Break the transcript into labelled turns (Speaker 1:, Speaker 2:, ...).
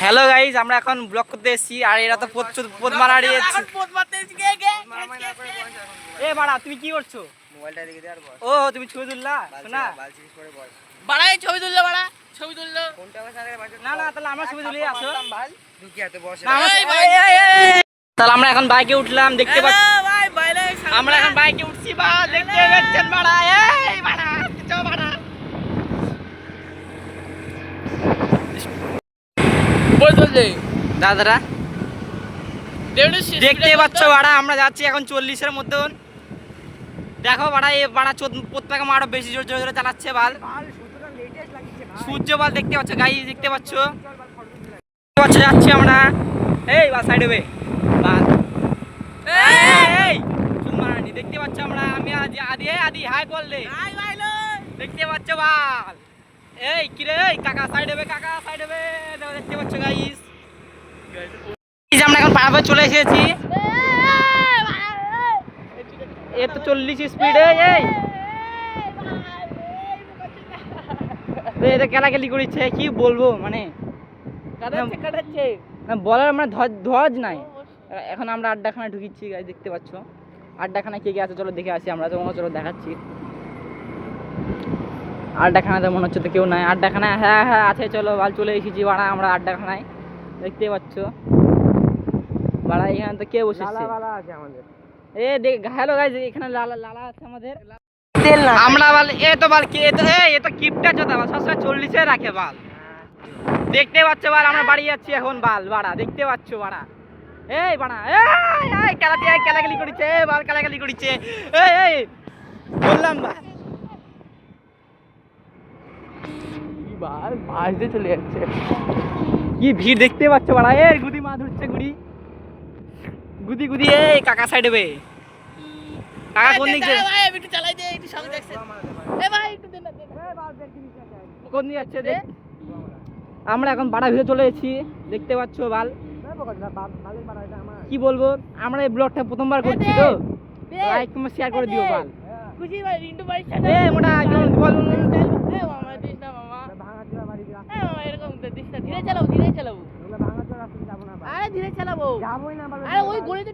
Speaker 1: Hello guys, আমরা এখন blog করতে এসেছি আর এরা তো পোদ মারা দিয়েছে। এ বাড়া, তুমি কি করছো?
Speaker 2: মোবাইলটা দেখে দে আর বল।
Speaker 1: ও তুমি ছবি তুললা? শোনা
Speaker 2: বালছিস পরে বল।
Speaker 3: বাড়া এই ছবি তুললো, বাড়া ছবি তুললো।
Speaker 2: কোনটা বসে আগে বাজে?
Speaker 1: না না, তাহলে আমরা ছবি তুলি আসো।
Speaker 2: ভাই ঢুকি হাতে বসে।
Speaker 1: না, আমরা-
Speaker 3: এই ভাই,
Speaker 1: তাহলে আমরা এখন বাইকে উঠলাম, দেখতে পাচ্ছি।
Speaker 3: ভাই বাইরে
Speaker 1: আমরা এখন বাইকে উঠছি বা দেখতে পাচ্ছেন বাড়া। এই বাড়া, চো বাড়া।
Speaker 3: বল দে
Speaker 1: দাদারা
Speaker 3: দেড়
Speaker 1: দেখতে পাচ্ছ বাড়া, আমরা যাচ্ছি এখন 40-এর মধ্যে। দেখো বাড়া, এই বাড়া প্রত্যেকে আরো বেশি জোরে জোরে চালাচ্ছে বাল। সূর্য বাল দেখতে পাচ্ছ গাইস, দেখতে পাচ্ছ যাচ্ছি আমরা। এই বাল সাইড হবে বাল। এই শুন মারানি, দেখতে পাচ্ছ আমরা, আমি আদি আদি আদি হাই বললে দেখতে পাচ্ছ বাল। এই কি রে, এই কাকা সাইড হবে, কাকা সাইড হবে। দেখতে পাচ্ছ গাইস, আমরা এখন পাড়া চলে এসেছি। এ তো 40 স্পিডে। এই এটা কেলাকেলি করেছে, কি বলবো মানে
Speaker 3: কাটাচ্ছে
Speaker 1: বলার মানে ধজ নাই। এখন আমরা আড্ডাখানায় ঢুকিচ্ছি গাইস, দেখতে পাচ্ছ আড্ডাখানায় কে কে আছে চলো দেখে আসি আমরা। তোমাকে চলো দেখাচ্ছি। আড্ডাখানাতে মনে হচ্ছে তো কেউ নাই। আড্ডাখানায় হ্যাঁ হ্যাঁ আছে, চলো বাল চলে এসেছি বাড়া আমরা আড্ডাখানায়, দেখতে পাচ্ছ বাড়া। এখানে তো কে বসেছে?
Speaker 2: আছে আমাদের।
Speaker 1: এ দেখ, হ্যালো গাইস, এখানে লালা লালা আছে আমাদের।
Speaker 2: তেল না
Speaker 1: আমরা বাল এ তো বাল কে তো এ তো কিপটা জোতা বাল, সবসময় 40-এ রাখে বাল। দেখতে পাচ্ছ বাল, আমরা বাড়ি যাচ্ছি এখন বাল বাড়া, দেখতে পাচ্ছ বাড়া। এই বাড়া, এই খেলাতে খেলাখেলি করেছে বাল, খেলাখেলি করেছে। এই বললাম বাল,
Speaker 3: বাল পাশ দিয়ে চলে যাচ্ছে।
Speaker 1: কি ভিড় দেখতে পাচ্ছ বাড়া। এই গুদি মা ধরছে, গুড়ি গুদি গুদি। এই কাকা সাইড হবে, কাকা কোন দিক দিয়ে
Speaker 3: ভাই একটু চালাই দে, একটু সামনে দেখছে। এ ভাই একটু দে না, দে না।
Speaker 1: কোন দিকে যাচ্ছে দেখ। আমরা এখন বাড়া ভিতরে চলে এসেছি, দেখতে পাচ্ছ বাল। কি বলবো, আমরা এই ব্লগটা প্রথমবার করছি তো, লাইক কমেন্ট শেয়ার করে দিও বাল।
Speaker 3: খুশি ভাই রিন্টু ভাই সাথে
Speaker 1: এ মোটা কেমন বল বল।
Speaker 3: এ মামা দিস না মামা। এ মামা এরকম দিস না, ধীরে চালাবো, ধীরে চালাবো। আরে ধীরে চালাবো, আরে ওই গলিতে